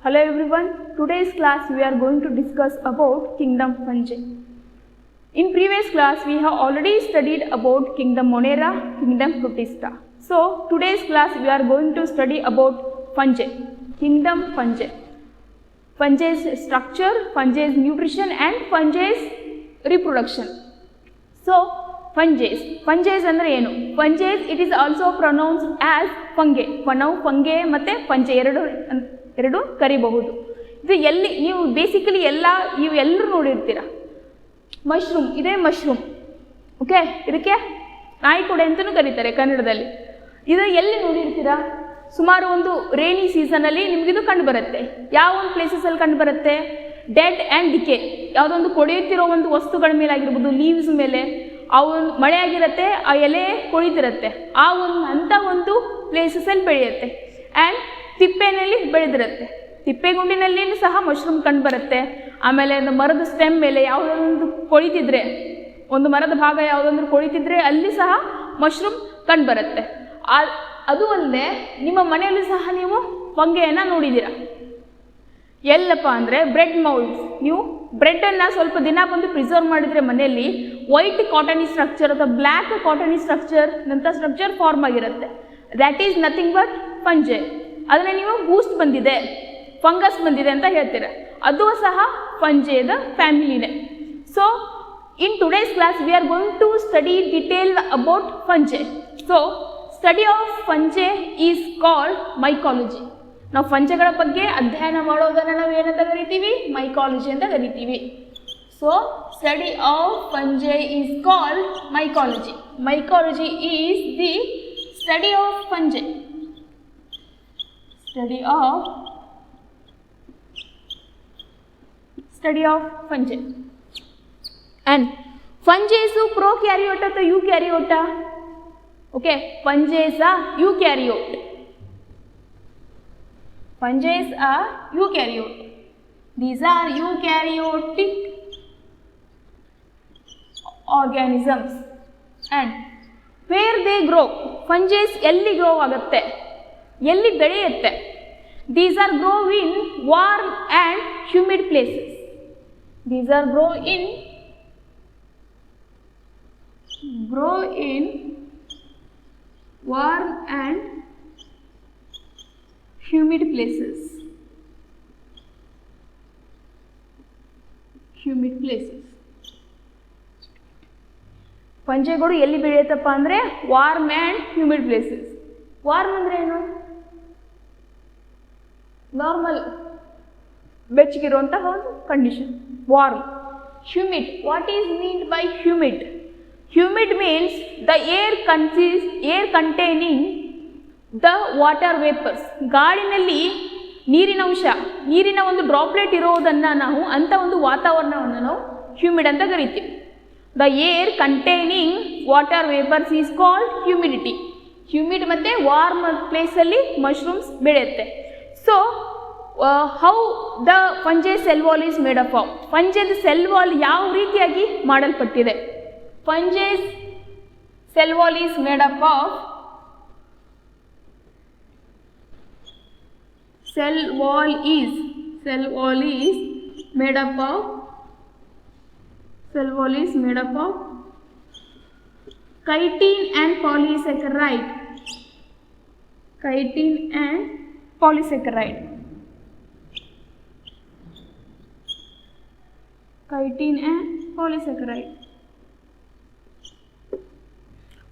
Hello everyone, today's class we are going to discuss about kingdom fungi. In previous class we have already studied about kingdom Monera, kingdom Protista. So today's class we are going to study about fungi, kingdom fungi. Fungi's structure, fungi's nutrition and fungi's reproduction. So fungi andre ಏನು? Fungi it is also pronounced as fungi. ನಾವು fungi ಮತ್ತೆ fungi ಎರಡು ಕರಿಬಹುದು. ಇದು ಎಲ್ಲಿ ನೀವು basically ಎಲ್ಲರೂ ನೋಡಿರ್ತೀರ. ಮಶ್ರೂಮ್ ಇದೆ ಮಶ್ರೂಮ್. ಓಕೆ, ಇದಕ್ಕೆ ನಾಯಿ ಕೊಡೆ ಅಂತಲೂ ಕರೀತಾರೆ ಕನ್ನಡದಲ್ಲಿ. ಇದು ಎಲ್ಲಿ ನೋಡಿರ್ತೀರಾ? ಸುಮಾರು ಒಂದು ರೇನಿ ಸೀಸನಲ್ಲಿ ನಿಮಗಿದು ಕಂಡು ಬರುತ್ತೆ. ಯಾವ ಒಂದು ಪ್ಲೇಸಸಲ್ಲಿ ಕಂಡು ಬರುತ್ತೆ? ಡೆಡ್ ಆ್ಯಂಡ್ ಡಿಕೆ, ಯಾವುದೊಂದು ಕೊಳೆಯುತ್ತಿರೋ ಒಂದು ವಸ್ತುಗಳ ಮೇಲೆ ಆಗಿರ್ಬೋದು, ಲೀವ್ಸ್ ಮೇಲೆ ಆ ಒಂದು ಮಳೆ ಆಗಿರುತ್ತೆ, ಆ ಎಲೆ ಕೊಳಿತಿರುತ್ತೆ, ಆ ಅಂಥ ಒಂದು ಪ್ಲೇಸಸಲ್ಲಿ ಬೆಳೆಯುತ್ತೆ. ಆ್ಯಂಡ್ ತಿಪ್ಪೆನಲ್ಲಿ ಬೆಳೆದಿರುತ್ತೆ. ತಿಪ್ಪೆಗುಂಡಿನಲ್ಲಿಯೂ ಸಹ ಮಶ್ರೂಮ್ ಕಂಡು ಬರುತ್ತೆ. ಆಮೇಲೆ ಒಂದು ಮರದ ಸ್ಟೆಮ್ ಮೇಲೆ ಯಾವುದೊಂದು ಕೊಳಿತಿದ್ರೆ, ಒಂದು ಮರದ ಭಾಗ ಯಾವುದೊಂದು ಕೊಳಿತಿದ್ರೆ ಅಲ್ಲಿ ಸಹ ಮಶ್ರೂಮ್ ಕಂಡು ಬರುತ್ತೆ. ಅದು ಅಲ್ಲದೆ ನಿಮ್ಮ ಮನೆಯಲ್ಲಿ ಸಹ ನೀವು ಫಂಗೆಯನ್ನು ನೋಡಿದ್ದೀರ. ಎಲ್ಲಪ್ಪ ಅಂದರೆ ಬ್ರೆಡ್ ಮೌಲ್ಡ್ಸ್. ನೀವು ಬ್ರೆಡ್ಡನ್ನು ಸ್ವಲ್ಪ ದಿನ ಬಂದು ಪ್ರಿಸರ್ವ್ ಮಾಡಿದರೆ ಮನೆಯಲ್ಲಿ ವೈಟ್ ಕಾಟನಿ ಸ್ಟ್ರಕ್ಚರ್ ಅಥವಾ ಬ್ಲ್ಯಾಕ್ ಕಾಟನಿ ಸ್ಟ್ರಕ್ಚರ್ ಫಾರ್ಮ್ ಆಗಿರುತ್ತೆ. That is nothing but fungi. ಅದನ್ನು ನೀವು ಬೂಸ್ಟ್ ಬಂದಿದೆ, ಫಂಗಸ್ ಬಂದಿದೆ ಅಂತ ಹೇಳ್ತೀರ. ಅದು ಸಹ ಫಂಜೆದ ಫ್ಯಾಮಿಲಿನೇ. So in today's class we are going to study detail about fungi. So study of fungi is called mycology. ನಾವು ಫಂಜೆಗಳ ಬಗ್ಗೆ ಅಧ್ಯಯನ ಮಾಡೋದನ್ನು ನಾವು ಏನಂತ ಕರಿತೀವಿ? ಮೈಕಾಲಜಿ ಅಂತ ಕರಿತೀವಿ. So study of fungi is called mycology. Mycology is the study of fungi. Study of fungi. And fungi is prokaryote or eukaryote? Okay, fungi are eukaryote. Fungi are eukaryote. These are eukaryotic organisms. And where they grow? Fungi elli grow agutte? ಎಲ್ಲಿ ಬೆಳೆಯುತ್ತೆ? These are grow in warm and humid places. These are grow in warm and humid places. ಫಂಜೆಗಳು ಎಲ್ಲಿ ಬೆಳೆಯುತ್ತಪ್ಪ ಅಂದರೆ warm and humid places. Warm ಅಂದರೆ ಏನು? Normal ಬೆಚ್ಚಗಿರುವಂತಹ ಒಂದು condition, warm. Humid, what is meant by humid? Humid means the air containing the water vapours. ಗಾಳಿನಲ್ಲಿ ನೀರಿನ ಒಂದು ಡ್ರಾಪ್ಲೆಟ್ ಇರೋದನ್ನು ನಾವು ಅಂಥ ಒಂದು ವಾತಾವರಣವನ್ನು ನಾವು ಹ್ಯೂಮಿಡ್ ಅಂತ ಕರಿತೀವಿ. The air containing water vapours is called humidity. Humid ಮತ್ತು ವಾರ್ಮ್ ಪ್ಲೇಸಲ್ಲಿ ಮಶ್ರೂಮ್ಸ್ ಬೆಳೆಯುತ್ತೆ. So how the fungi cell wall is made up of? ಫಂಜೆದ ಸೆಲ್ ವಾಲ್ ಯಾವ ರೀತಿಯಾಗಿ ಮಾಡಲ್ಪಟ್ಟಿದೆ? Fungi's cell wall is made up of cell wall is made up of chitin and polysaccharide.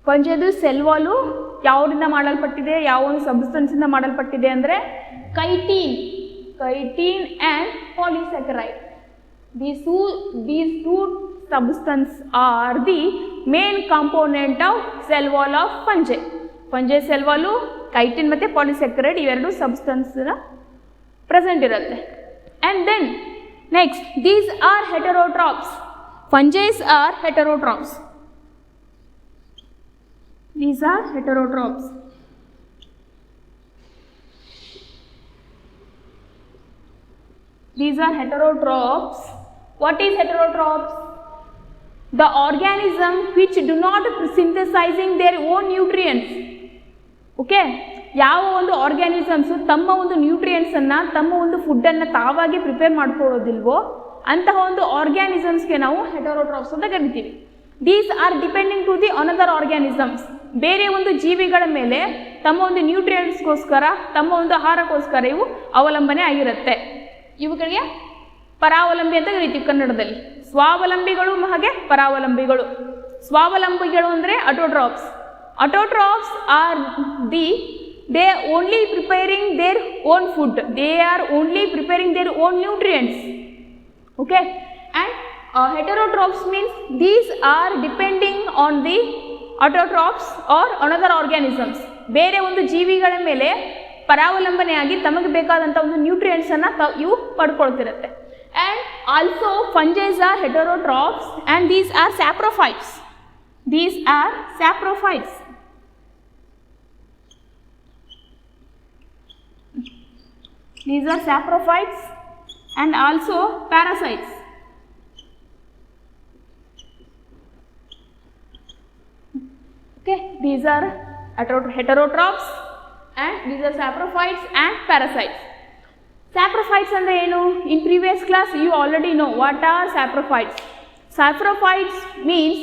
ಫಂಜೆದು cell wall ಯಾವುದರಿಂದ ಮಾಡಲ್ಪಟ್ಟಿದೆ? ಯಾವ ಒಂದು ಸಬ್ಸ್ಟೆನ್ಸಿಂದ ಮಾಡಲ್ಪಟ್ಟಿದೆ ಅಂದರೆ chitin and polysaccharide. These two substances are the main component of cell wall of fungi. Fungi cell wall chitin ಮತ್ತು polysaccharide ಇವೆರಡು substance present ಇರುತ್ತೆ. And then next, these are heterotrophs. Fungi are heterotrophs. These are heterotrophs. What is heterotrophs? The organism which do not synthesizing their own nutrients. Okay, ಯಾವ ಒಂದು organisms ತಮ್ಮ ಒಂದು ನ್ಯೂಟ್ರಿಯೆಂಟ್ಸನ್ನು ತಮ್ಮ ಒಂದು ಫುಡ್ಡನ್ನು ತಾವಾಗಿ ಪ್ರಿಪೇರ್ ಮಾಡ್ಕೊಳ್ಳೋದಿಲ್ವೋ ಅಂತಹ ಒಂದು ಆರ್ಗ್ಯಾನಿಸಮ್ಸ್ಗೆ ನಾವು ಹೆಟರೋಟ್ರಾಪ್ಸ್ ಅಂತ ಕರಿತೀವಿ. These are depending to the another organisms. ಬೇರೆ ಒಂದು ಜೀವಿಗಳ ಮೇಲೆ ತಮ್ಮ ಒಂದು ನ್ಯೂಟ್ರಿಯೆಂಟ್ಸ್ಗೋಸ್ಕರ ತಮ್ಮ ಒಂದು ಆಹಾರಕ್ಕೋಸ್ಕರ ಇವು ಅವಲಂಬನೆ ಆಗಿರುತ್ತೆ. ಇವುಗಳಿಗೆ ಪರಾವಲಂಬಿ ಅಂತ ಕರಿತೀವಿ ಕನ್ನಡದಲ್ಲಿ. ಸ್ವಾವಲಂಬಿಗಳು ಹಾಗೆ ಪರಾವಲಂಬಿಗಳು. ಸ್ವಾವಲಂಬಿಗಳು ಅಂದರೆ autotrophs. Autotrophs are they are only preparing their own food. They are only preparing their own nutrients. Okay, and heterotrophs means these are depending on the autotrophs or another organisms. ಬೇರೆ ಒಂದು ಜೀವಿಗಳ ಮೇಲೆ ಪರಾವಲಂಬನೆಯಾಗಿ ತಮಗೆ ಬೇಕಾದಂಥ ಒಂದು ನ್ಯೂಟ್ರಿಯೆಂಟ್ಸನ್ನು ಇವು ಪಡ್ಕೊಳ್ತಿರುತ್ತೆ. And also fungi are heterotrophs and these are saprophytes. These are saprophytes. These are saprophytes and also parasites. Okay, these are heterotrophs and these are saprophytes and parasites. Saprophytes andre enu? In previous class you already know what are saprophytes. Saprophytes means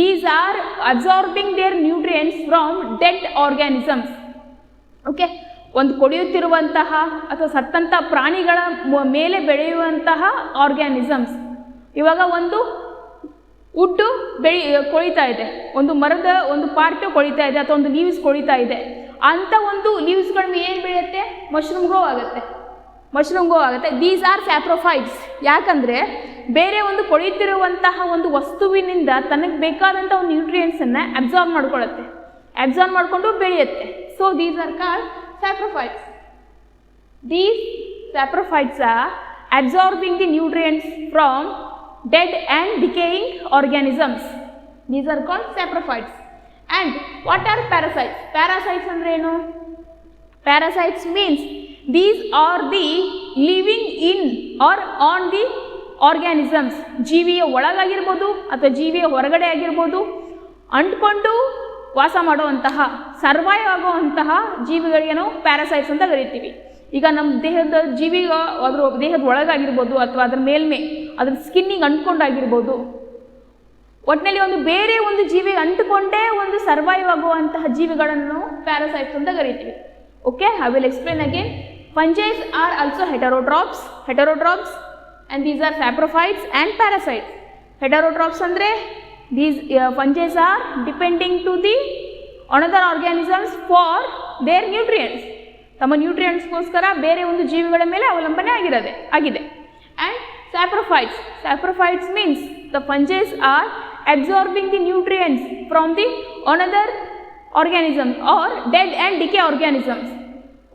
these are absorbing their nutrients from dead organisms. Okay, ಒಂದು ಕೊಳೆಯುತ್ತಿರುವಂತಹ ಅಥವಾ ಸತ್ತಂತಹ ಪ್ರಾಣಿಗಳ ಮೇಲೆ ಬೆಳೆಯುವಂತಹ organisms. ಇವಾಗ ಒಂದು wood ಕೊಳಿತಾ ಇದೆ, ಒಂದು ಮರದ ಒಂದು ಪಾರ್ಟ್ ಕೊಳಿತಾ ಇದೆ ಅಥವಾ ಒಂದು ಲೀವ್ಸ್ ಕೊಳಿತಾ ಇದೆ, ಅಂಥ ಒಂದು ಲೀವ್ಸ್ಗಳ ಮೇಲೆ ಏನು ಬೆಳೆಯುತ್ತೆ? ಮಶ್ರೂಮ್ ಗ್ರೋ ಆಗುತ್ತೆ. These are saprophytes. ಯಾಕಂದರೆ ಬೇರೆ ಒಂದು ಕೊಳೆಯುತ್ತಿರುವಂತಹ ಒಂದು ವಸ್ತುವಿನಿಂದ ತನಗೆ ಬೇಕಾದಂಥ ಒಂದು ನ್ಯೂಟ್ರಿಯೆಂಟ್ಸನ್ನು ಅಬ್ಸಾರ್ಬ್ ಮಾಡಿಕೊಂಡು ಬೆಳೆಯುತ್ತೆ. So these are called saprophytes. These saprophytes are absorbing the nutrients from dead and decaying organisms. These are called saprophytes. And what are parasites? Parasites andre enu? Parasites means these are the living in or on the organisms. ಜೀವಿಯ ಒಳಗಾಗಿರ್ಬೋದು ಅಥವಾ ಜೀವಿಯ ಹೊರಗಡೆ ಆಗಿರ್ಬೋದು, ಅಂಟ್ಕೊಂಡು ವಾಸ ಮಾಡುವಂತಹ survive ಆಗುವಂತಹ ಜೀವಿಗಳಿಗೆ ನಾವು ಪ್ಯಾರಾಸೈಟ್ಸ್ ಅಂತ ಕರಿತೀವಿ. ಈಗ ನಮ್ಮ ದೇಹದ ಜೀವಿ ಅದ್ರ ದೇಹದ ಒಳಗಾಗಿರ್ಬೋದು ಅಥವಾ ಅದ್ರ ಮೇಲ್ಮೆ ಅದ್ರ ಸ್ಕಿನ್ನಿಗೆ ಅಂಟ್ಕೊಂಡಾಗಿರ್ಬೋದು, ಒಟ್ಟಿನಲ್ಲಿ ಒಂದು ಬೇರೆ ಒಂದು ಜೀವಿಗೆ ಅಂಟುಕೊಂಡೇ ಒಂದು ಸರ್ವೈವ್ ಆಗುವಂತಹ ಜೀವಿಗಳನ್ನು ನಾವು ಪ್ಯಾರಾಸೈಟ್ಸ್ ಅಂತ ಕರಿತೀವಿ. Okay, I will explain again. Fungi are also heterotrophs and these are saprophytes and parasites. Heterotrophs andre these fungi are depending to the another organisms for their nutrients. ತಮ್ಮ ನ್ಯೂಟ್ರಿಯೆಂಟ್ಸ್ಗೋಸ್ಕರ ಬೇರೆ ಒಂದು ಜೀವಿಗಳ ಮೇಲೆ ಅವಲಂಬನೆ ಆಗಿದೆ. And saprophytes means the fungi are absorbing the nutrients from the another organisms or dead and decay organisms.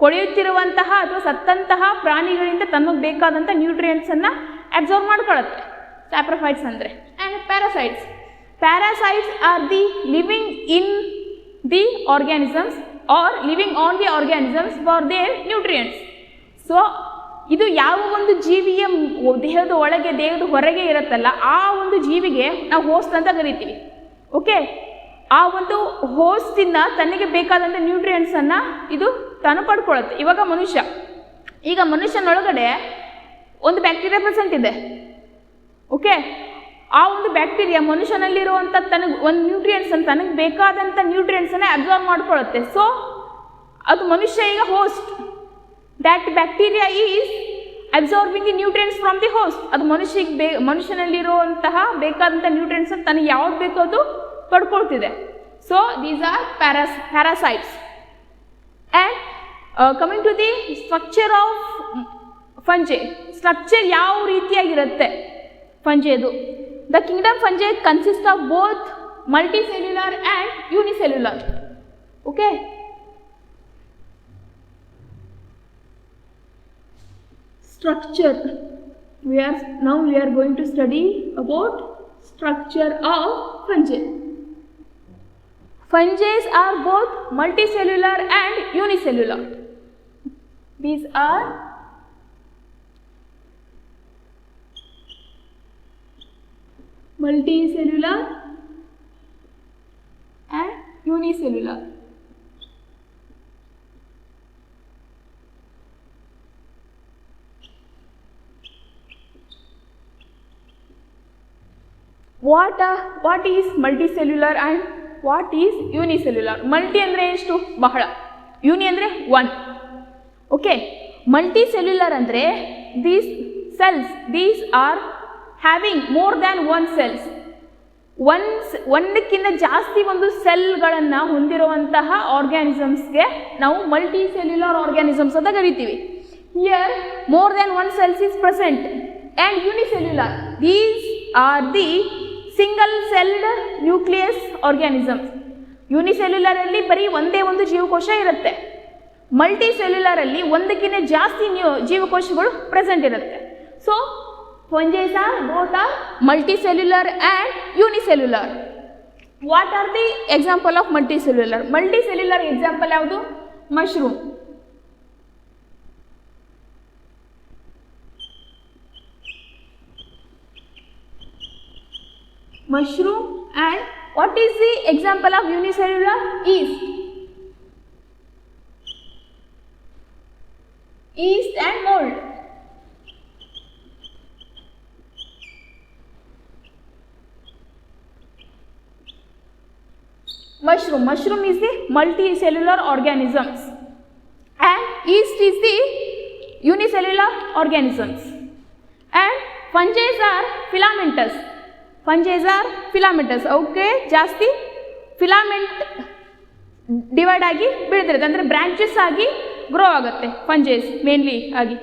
ಕೊಳೆಯುತ್ತಿರುವಂತಹ ಅಥವಾ ಸತ್ತಂತಹ ಪ್ರಾಣಿಗಳಿಂದ ತಮಗೆ ಬೇಕಾದಂಥ ನ್ಯೂಟ್ರಿಯೆಂಟ್ಸನ್ನು ಅಬ್ಸಾರ್ಬ್ ಮಾಡ್ಕೊಳ್ಳುತ್ತೆ ಸ್ಯಾಪ್ರೋಫೈಟ್ಸ್ ಅಂದರೆ. And parasites R the living in the organisms are living on the organisms for there nutrients. So ಇದು ಯಾವ ಒಂದು ಜೀವಿಯ ದೇಹದ ಒಳಗೆ ದೇಹದ ಹೊರಗೆ ಇರುತ್ತಲ್ಲ ಆ ಒಂದು ಜೀವಿಗೆ ನಾವು ಹೋಸ್ಟ್ ಅಂತ ಕರಿತೀವಿ. ಓಕೆ, ಆ ಒಂದು ಹೋಸ್ಟಿಂದ ತನಗೆ ಬೇಕಾದಂಥ ನ್ಯೂಟ್ರಿಯೆಂಟ್ಸನ್ನು ಇದು ತಾನು ಪಡ್ಕೊಳ್ಳುತ್ತೆ. ಇವಾಗ ಮನುಷ್ಯನೊಳಗಡೆ ಒಂದು ಬ್ಯಾಕ್ಟೀರಿಯಾ ಪ್ರೆಸೆಂಟ್ ಇದೆ. ಓಕೆ, ಆ ಒಂದು ಬ್ಯಾಕ್ಟೀರಿಯಾ ಮನುಷ್ಯನಲ್ಲಿರುವಂಥ ಒಂದು ನ್ಯೂಟ್ರಿಯೆಂಟ್ಸನ್ನು ತನಗೆ ಬೇಕಾದಂಥ ನ್ಯೂಟ್ರಿಯೆಂಟ್ಸನ್ನು ಅಬ್ಸಾರ್ಬ್ ಮಾಡ್ಕೊಳ್ಳುತ್ತೆ. ಸೊ ಅದು ಮನುಷ್ಯ ಈಗ host. That bacteria is absorbing the nutrients from the host. ಅದು ಮನುಷ್ಯನಲ್ಲಿರುವಂತಹ ಬೇಕಾದಂಥ ನ್ಯೂಟ್ರಿಯೆಂಟ್ಸನ್ನು ತನಗೆ ಯಾವ್ದು ಬೇಕೋ ಅದು ಪಡ್ಕೊಳ್ತಿದೆ. So these are parasites. And coming to the structure of fungi. Structure ಯಾವ ರೀತಿಯಾಗಿರುತ್ತೆ ಫಂಜೆದು? The kingdom fungi consist of both multicellular and unicellular. Okay, structure. We are going to study about structure of fungi. Fungi are both multicellular and unicellular. These are multicellular and unicellular. what is multicellular and what is unicellular? Multi andre ಎಷ್ಟು ಬಹಳ, uni andre one. Okay, multicellular andre these cells, these are having more than one cells. ಒಂದಕ್ಕಿಂತ ಜಾಸ್ತಿ ಒಂದು ಸೆಲ್ಗಳನ್ನು ಹೊಂದಿರುವಂತಹ ಆರ್ಗ್ಯಾನಿಸಮ್ಸ್ಗೆ ನಾವು multi cellular organisms ಅಂತ ಕರಿತೀವಿ. Here more than one cells is present. And unicellular, these are the single celled nucleus organisms. ಯೂನಿಸೆಲ್ಯುಲರಲ್ಲಿ ಬರೀ ಒಂದೇ ಒಂದು ಜೀವಕೋಶ ಇರುತ್ತೆ. ಮಲ್ಟಿ ಸೆಲ್ಯುಲರಲ್ಲಿ ಒಂದಕ್ಕಿಂತ ಜಾಸ್ತಿ ಜೀವಕೋಶಗಳು ಪ್ರೆಸೆಂಟ್ ಇರುತ್ತೆ. So fungi are both are multicellular and unicellular. What are the example of multicellular? Multicellular example ಯಾವುದು? Mushroom. Mushroom. And what is the example of unicellular? Yeast. Yeast and mold. Mushroom is the multicellular organisms and yeast is the unicellular organisms. And fungi are filamentous. Okay, ಜಾಸ್ತಿ filament divide ಆಗಿ ಬೆಳೆದಿರುತ್ತೆ, ಅಂದರೆ branches ಆಗಿ grow ಆಗುತ್ತೆ fungi mainly ಆಗಿ.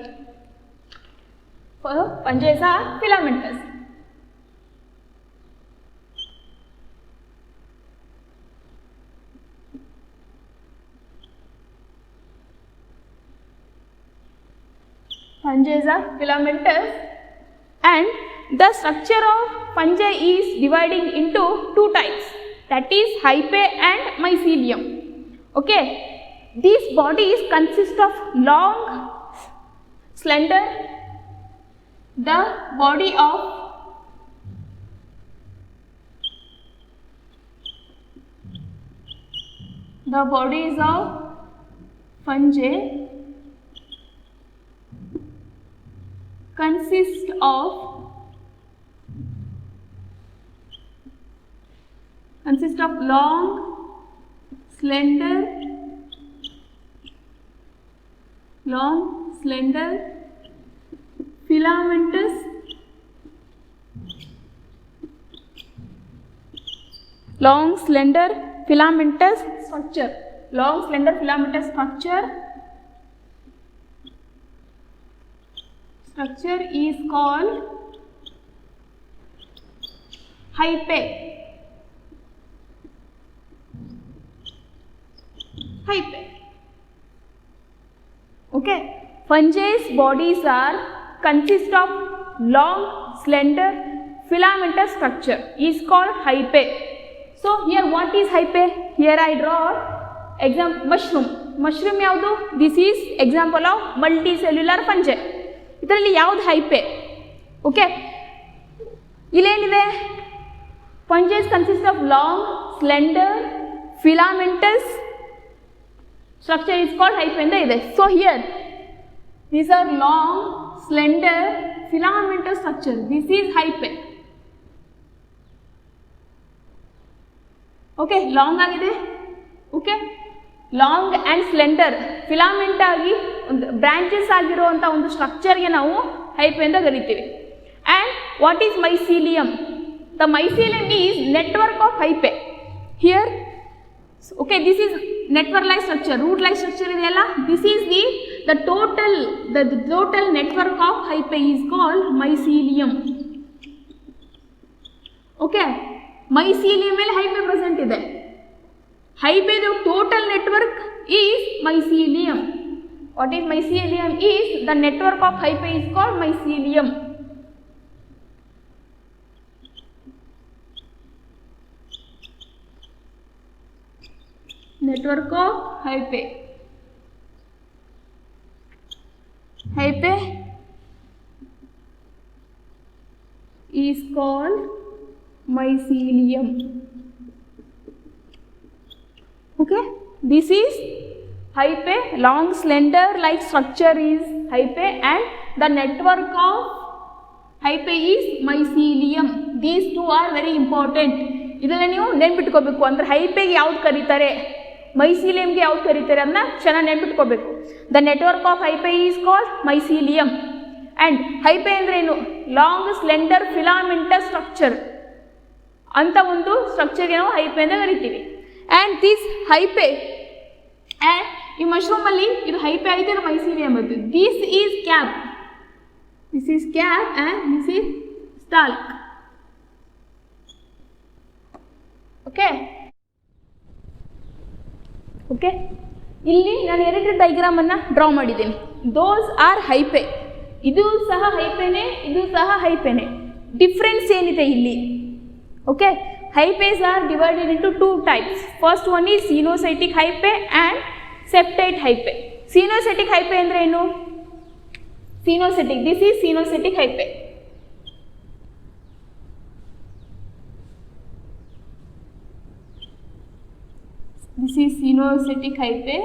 Fungi are filamentous. Fungi are filamentous and the structure of fungi is dividing into two types, that is hyphae and mycelium. Okay, these bodies consist of long, slender, the bodies of fungi consist of long, slender, filamentous, structure. Long, slender, filamentous structure is called hyphae. Okay, fungi's bodies are consist of long, slender, filamentous structure is called hyphae. So here what is hyphae? Here I draw example mushroom ಯಾವುದು? This is example of multicellular fungi. ಇದರಲ್ಲಿ ಯಾವುದು hyphae? Okay, ಇಲ್ಲೇನಿದೆ? Fungi consist of long, slender, filamentous structure is called hyphae ಅಂತ ಇದೆ. So here these are long, slender, filamentous structure. This is hyphae. Okay, long ಆಗಿದೆ. Okay, long and slender filament ಆಗಿ ಒಂದು branches ಆಗಿರುವಂಥ ಒಂದು ಸ್ಟ್ರಕ್ಚರ್ಗೆ ನಾವು hyphae ಅಂತ ಕರಿತೀವಿ. And what is mycelium? The mycelium is network of hyphae. Here okay, this is network like structure, root like structure ಇದೆಯಲ್ಲ, this is the total network of hyphae is called mycelium. Okay, mycelium ಮೇಲೆ hyphae present ಇದೆ. ಹೈಪೆದು total network is mycelium. What is mycelium? Is the network of hyphae is called mycelium. Network of hyphae. Hyphae is called mycelium. Okay, this is hyphae. Long, slender like structure is hyphae, and the network of hyphae is mycelium. These two are very important. ಇದನ್ನ ನೀವು ನೆನ್ಪಿಟ್ಕೋಬೇಕು. ಅಂದ್ರೆ ಹೈಪೆಗೆ ಯಾವ್ದು ಕರೀತಾರೆ, ಮೈಸೀಲಿಯಂಗೆ ಯಾವ್ದು ಕರೀತಾರೆ ಅದನ್ನ ಚೆನ್ನಾಗಿ ನೆನ್ಪಿಟ್ಕೋಬೇಕು. The network of hyphae is called mycelium. And hyphae ಅಂದರೆ ಏನು, ಲಾಂಗ್ ಸ್ಲೆಂಡರ್ ಫಿಲಾಮೆಂಟಸ್ ಸ್ಟ್ರಕ್ಚರ್ ಅಂತ ಒಂದು ಸ್ಟ್ರಕ್ಚರ್ಗೆ ನಾವು ಹೈಪೆ ಅಂತ ಕರಿತೀವಿ. ಆ್ಯಂಡ್ ದಿಸ್ ಹೈಪೆ ಆ್ಯಂಡ್ ಈ ಮಶ್ರೂಮಲ್ಲಿ ಇದು ಹೈಪೆ ಆಗಿದೆ, ಮೈಸೀಲಿಯಂ ಅದು. This is cap, this is cap and this is stalk. Okay okay, ಇಲ್ಲಿ ನಾನು ಎರಡು ಡೈಗ್ರಾಮನ್ನು ಡ್ರಾ ಮಾಡಿದ್ದೀನಿ. Those are hyphae. ಇದು ಸಹ ಹೈಪೆನೆ, ಇದು ಸಹ ಹೈಪೆನೆ. ಡಿಫ್ರೆನ್ಸ್ ಏನಿದೆ ಇಲ್ಲಿ? Okay, hyphae are divided into two types. First one is coenocytic hyphae and septate hyphae. Coenocytic hyphae ಅಂದರೆ ಏನು? Coenocytic, this is coenocytic hyphae. This is sinusotic hyphae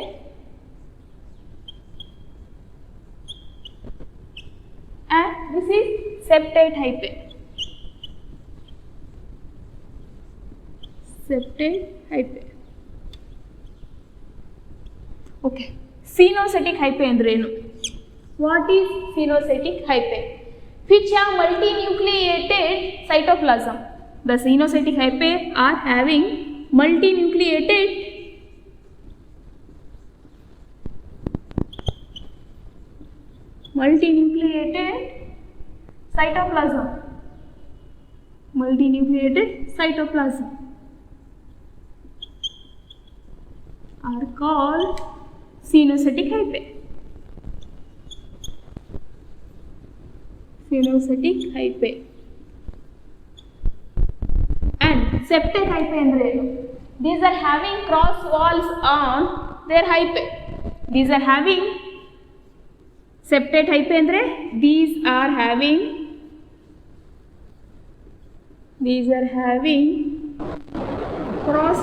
and this is septate hyphae. Septate hyphae. Okay. Sinusotic hyphae andre enu? What is sinusotic hyphae? Which have multinucleated cytoplasm. The sinusotic hyphae are having multinucleated cytoplasm. Multinucleated cytoplasm are called sinusotic hyphae. Sinusotic hyphae. And septate hyphae andre enu? These are having cross walls on their hyphae. These are having septate hyphae andre these are having cross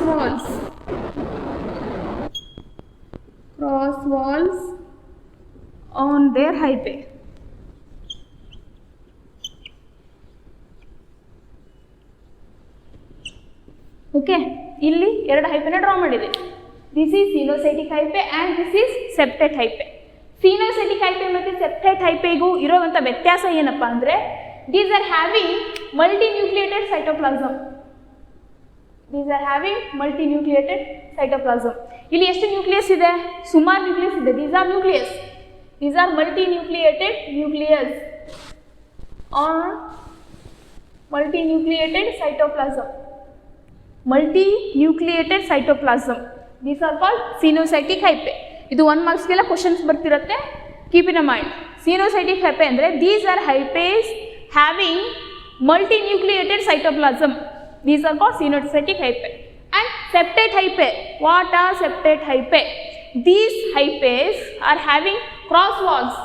walls on their hyphae. Okay, ಇಲ್ಲಿ ಎರಡು ಹೈಪೆನ draw ಮಾಡಿದೆ. This is sinusotic hyphae and this is septate hyphae. ಸಿನೋಸೈಟಿಕ್ ಹೈಪೆ ಮತ್ತು septate ಹೈಪೆಗೂ ಇರೋವಂಥ ವ್ಯತ್ಯಾಸ ಏನಪ್ಪ ಅಂದರೆ, these are having multinucleated cytoplasm. ಇಲ್ಲಿ ಎಷ್ಟು ನ್ಯೂಕ್ಲಿಯಸ್ ಇದೆ? ಸುಮಾರು ನ್ಯೂಕ್ಲಿಯಸ್ ಇದೆ. These are nucleus. These are multinucleated nucleus or multinucleated cytoplasm. These are called sinusotic hyphae. ಇದು 1 ಮಾರ್ಕ್ಸ್ಗೆಲ್ಲ ಕ್ವಶನ್ಸ್ ಬರ್ತಿರುತ್ತೆ, keep in mind. Coenocytic hyphae ಅಂದರೆ these are hyphae having multinucleated cytoplasm. These are called coenocytic hyphae. And septate hyphae. What are septate hyphae? These hyphae are having cross walls.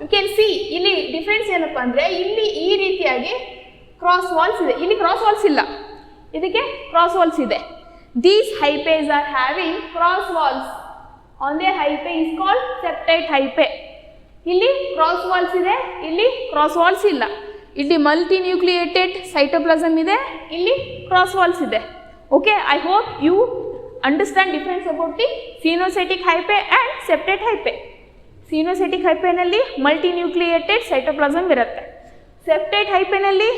You can see ಇಲ್ಲಿ difference ಏನಪ್ಪ ಅಂದರೆ, ಇಲ್ಲಿ ಈ ರೀತಿಯಾಗಿ cross walls ಇದೆ, ಇಲ್ಲಿ cross walls ಇಲ್ಲ, ಇದಕ್ಕೆ ಕ್ರಾಸ್ ವಾಲ್ಸ್ ಇದೆ. These hyphae are having cross walls on their hyphae is called septate hyphae. ಇಲ್ಲಿ ಕ್ರಾಸ್ ವಾಲ್ಸ್ ಇದೆ, ಇಲ್ಲಿ ಕ್ರಾಸ್ ವಾಲ್ಸ್ ಇಲ್ಲ. ಇಲ್ಲಿ ಮಲ್ಟಿನ್ಯೂಕ್ಲಿಯೇಟೆಡ್ ಸೈಟೋಪ್ಲಾಸಮ್ ಇದೆ, ಇಲ್ಲಿ ಕ್ರಾಸ್ ವಾಲ್ಸ್ ಇದೆ. Okay, I hope you understand difference about the coenocytic hyphae and septate hyphae. Coenocytic ಹೈಪೆನಲ್ಲಿ multinucleated cytoplasm ಇರುತ್ತೆ. ಸೆಪ್ಟೇಟ್ ಹೈಪೆನಲ್ಲಿ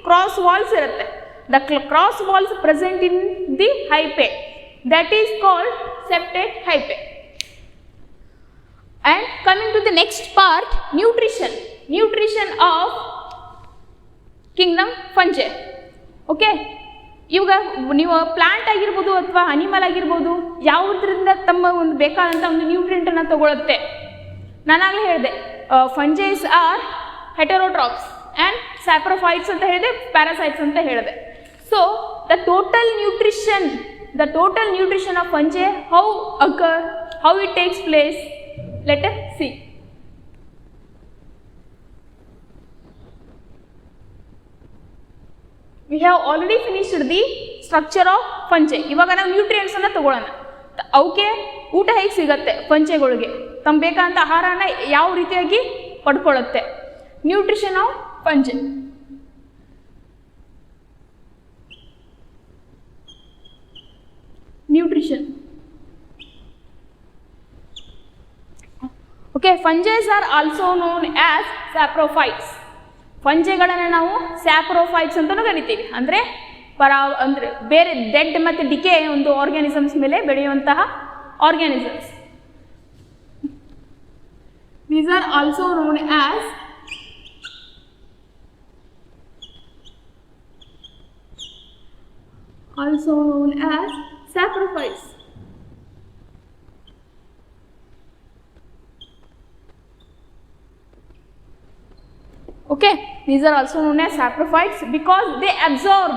ಕ್ರಾಸ್ ವಾಲ್ಸ್ ಇರುತ್ತೆ. The cross walls present in the hyphae, that is called septate hyphae. And coming to the next part, nutrition of kingdom fungi. Okay, ಇವಾಗ ನೀವು plant ಆಗಿರ್ಬೋದು ಅಥವಾ animal ಆಗಿರ್ಬೋದು, ಯಾವುದರಿಂದ ತಮ್ಮ ಒಂದು ಬೇಕಾದಂಥ ಒಂದು ನ್ಯೂಟ್ರಿಯೆಂಟನ್ನು ತಗೊಳುತ್ತೆ. ನಾನಾಗಲೇ ಹೇಳಿದೆ, ಫಂಜೈಸ್ ಆರ್ ಹೆಟೆರೋಟ್ರಾಪ್ಸ್ ಆ್ಯಂಡ್ ಸ್ಯಾಪ್ರೋಫೈಟ್ಸ್ ಅಂತ ಹೇಳಿದೆ, ಪ್ಯಾರಾಸೈಟ್ಸ್ ಅಂತ ಹೇಳಿದೆ. So the total nutrition of fungi, how it takes place, let us see. We have already finished the structure of fungi. ಇವಾಗ ನಾವು ನ್ಯೂಟ್ರಿಯೆಂಟ್ಸ್ ಅನ್ನು ತಗೊಳ್ಳೋಣ. ಅವಕ್ಕೆ ಊಟ ಹೇಗೆ ಸಿಗುತ್ತೆ? ಫಂಜಿಗಳಿಗೆ ತಮ್ಮ ಬೇಕಾದಂಥ ಆಹಾರನ ಯಾವ ರೀತಿಯಾಗಿ ಪಡ್ಕೊಳ್ಳುತ್ತೆ? Nutrition of fungi. nutrition. Okay, fungi are also known as saprophytes. ಫಂಜಿಗಳನ್ನು ನಾವು ಸ್ಯಾಪ್ರೋಫೈಟ್ಸ್ ಅಂತಲೂ ಕರಿತೀವಿ. ಅಂದರೆ ಅಂದರೆ ಬೇರೆ ಡೆಡ್ ಮತ್ತು ಡಿಕೆ ಒಂದು ಆರ್ಗ್ಯಾನಿಸಮ್ಸ್ ಮೇಲೆ ಬೆಳೆಯುವಂತಹ organisms. These are also known as saprophytes. Okay, these are also known as saprophytes because they absorb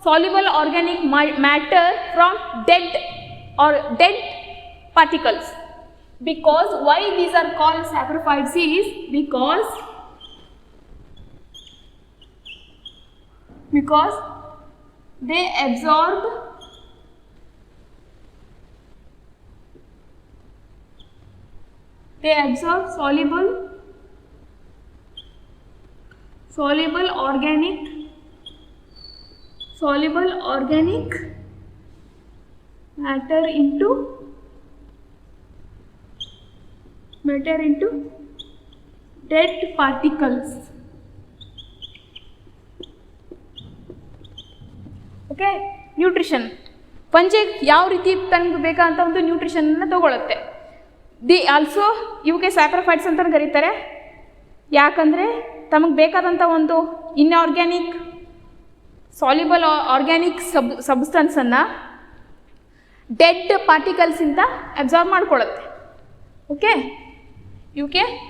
soluble organic matter from dead particles. Because why these are called saprophytes is because they absorb soluble organic matter into dead particles. Okay, nutrition. Fungi ಯಾವ ರೀತಿ ತನಗೆ ಬೇಕಾದಂಥ ಒಂದು ನ್ಯೂಟ್ರಿಷನನ್ನು ತಗೊಳುತ್ತೆ. ಇವಕ್ಕೆ saprophytes ಅಂತ ಕರೀತಾರೆ. ಯಾಕಂದರೆ ತಮಗೆ ಬೇಕಾದಂಥ ಒಂದು ಇನ್ಆರ್ಗ್ಯಾನಿಕ್ ಸಾಲ್ಯುಬಲ್ ಆರ್ಗ್ಯಾನಿಕ್ ಸಬ್ಸ್ಟೆನ್ಸನ್ನು ಡೆಡ್ ಪಾರ್ಟಿಕಲ್ಸಿಂದ ಅಬ್ಸಾರ್ಬ್ ಮಾಡ್ಕೊಳ್ಳುತ್ತೆ. Okay,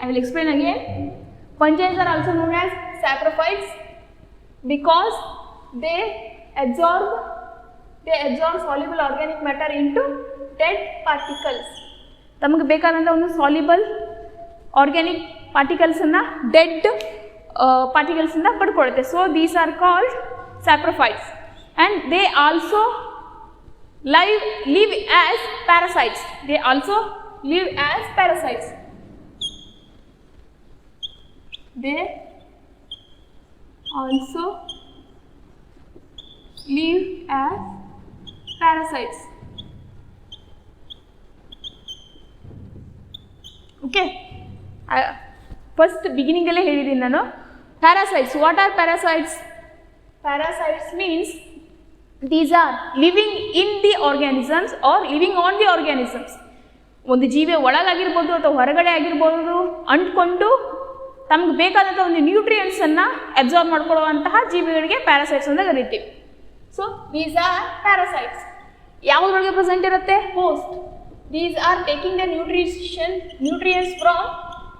I will explain again. Fungi are also known as saprophytes because they absorb soluble organic matter into dead particles. ತಮಗೆ ಬೇಕಾದಂಥ ಒಂದು ಸಾಲ್ಯುಬಲ್ ಆರ್ಗ್ಯಾನಿಕ್ ಪಾರ್ಟಿಕಲ್ಸನ್ನು ಡೆಡ್ ಪಾರ್ಟಿಕಲ್ಸಿಂದ ಪಡ್ಕೊಳ್ಳುತ್ತೆ. So these are called saprophytes and they also live as parasites. They also live as parasites. They also live as parasites. Okay, first beginning alle helidini nanu. Parasites, what are parasites? Parasites means these are living in the organisms or living on the organisms. ಒಂದು ಜೀವಿ ಒಳಗಾಗಿರ್ಬೋದು ಅಥವಾ ಹೊರಗಡೆ ಆಗಿರ್ಬೋದು ಅಂಟ್ಕೊಂಡು ತಮಗೆ ಬೇಕಾದಂಥ ಒಂದು ನ್ಯೂಟ್ರಿಯೆಂಟ್ಸನ್ನು absorb ಮಾಡ್ಕೊಳ್ಳುವಂತಹ ಜೀವಿಗಳಿಗೆ parasites ಅಂತ ಕರಿತೀವಿ. So these are parasites. ಯಾವುದ್ರೊಳಗೆ ಪ್ರೆಸೆಂಟ್ ಇರುತ್ತೆ? Host. These are taking the nutrients from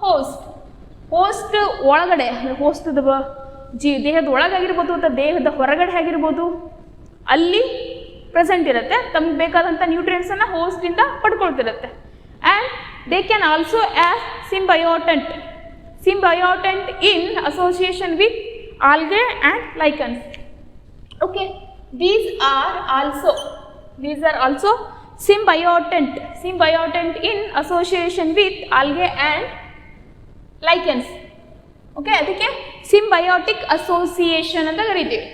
host ಒಳಗಡೆ, ಹೋಸ್ಟದ ದೇಹದ ಒಳಗಾಗಿರ್ಬೋದು ಅಥವಾ ದೇಹದ ಹೊರಗಡೆ ಆಗಿರ್ಬೋದು ಅಲ್ಲಿ ಪ್ರೆಸೆಂಟ್ ಇರುತ್ತೆ. ತಮಗೆ ಬೇಕಾದಂಥ ನ್ಯೂಟ್ರಿಯೆಂಟ್ಸನ್ನು ಹೋಸ್ಟಿಂದ ಪಡ್ಕೊಳ್ತಿರುತ್ತೆ. And they can also as symbiotant in association with algae and lichens. Okay, these are also symbiotant in association with algae and lichens. Okay, ಅದಕ್ಕೆ symbiotic association ಅಂತ ಕರಿತೀವಿ.